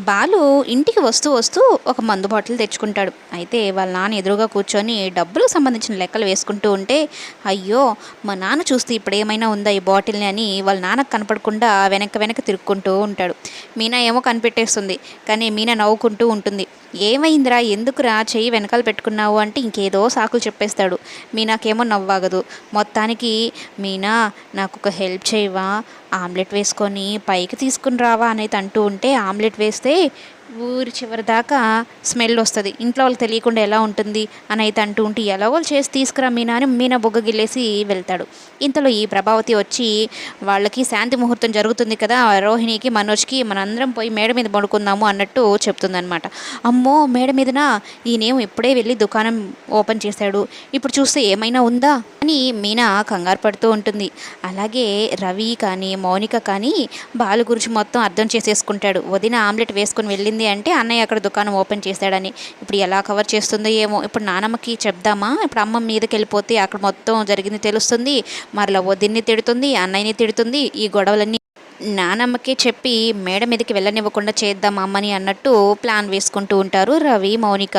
బాలు ఇంటికి వస్తూ వస్తూ ఒక మందు బాటిల్ తెచ్చుకుంటాడు. అయితే వాళ్ళ నాన్న ఎదురుగా కూర్చొని డబ్బులకు సంబంధించిన లెక్కలు వేసుకుంటూ ఉంటే, అయ్యో మా నాన్న చూస్తే ఇప్పుడు ఏమైనా ఉందా ఈ బాటిల్ని అని వాళ్ళ నాన్నకు కనపడకుండా వెనక్కి వెనక్కి తిరుక్కుంటూ ఉంటాడు. మీనా ఏమో కనిపెట్టేస్తుంది. కానీ మీనా నవ్వుకుంటూ ఉంటుంది. ఏమైందిరా, ఎందుకురా చెయ్యి వెనకాల పెట్టుకున్నావు అంటే ఇంకేదో సాకులు చెప్పేస్తాడు. మీనాకేమో నవ్వాగదు. మొత్తానికి, మీనా నాకు ఒక హెల్ప్ చేయవా, ఆమ్లెట్ వేసుకొని పైకి తీసుకుని రావా అనేది అంటూ ఉంటే, ఆమ్లెట్ వేస్తే ఊరి చివరి దాకా స్మెల్ వస్తుంది, ఇంట్లో వాళ్ళకి తెలియకుండా ఎలా ఉంటుంది అని అయితే అంటూ ఉంటే, ఎలాగో చేసి తీసుకురా మీనా అని మీనా బొగ్గ గిల్లేసి వెళ్తాడు. ఇంతలో ఈ ప్రభావతి వచ్చి, వాళ్ళకి శాంతి ముహూర్తం జరుగుతుంది కదా, రోహిణికి మనోజ్కి మనందరం పోయి మేడ మీద పడుకుందాము అన్నట్టు చెప్తుందనమాట. అమ్మో మేడ మీదనా, ఈయనేమో ఇప్పుడే వెళ్ళి దుకాణం ఓపెన్ చేశాడు, ఇప్పుడు చూస్తే ఏమైనా ఉందా అని మీనా కంగారు పడుతూ ఉంటుంది. అలాగే రవి కానీ మౌనిక కానీ బాలు గురించి మొత్తం అర్థం చేసేసుకుంటాడు. వదిన ఆమ్లెట్ వేసుకుని వెళ్ళింది అంటే అన్నయ్య అక్కడ దుకాణం ఓపెన్ చేశాడని. ఇప్పుడు ఎలా కవర్ చేస్తుందో ఏమో. ఇప్పుడు నానమ్మకి చెప్దామా, ఇప్పుడు అమ్మ మీదకి వెళ్ళిపోతే అక్కడ మొత్తం జరిగింది తెలుస్తుంది, మరలా వదిన్ని తిడుతుంది, అన్నయ్యని తిడుతుంది, ఈ గొడవలన్నీ నానమ్మకే చెప్పి మేడ మీదకి వెళ్ళనివ్వకుండా చేద్దాం అమ్మని అన్నట్టు ప్లాన్ వేసుకుంటూ ఉంటారు రవి మౌనిక.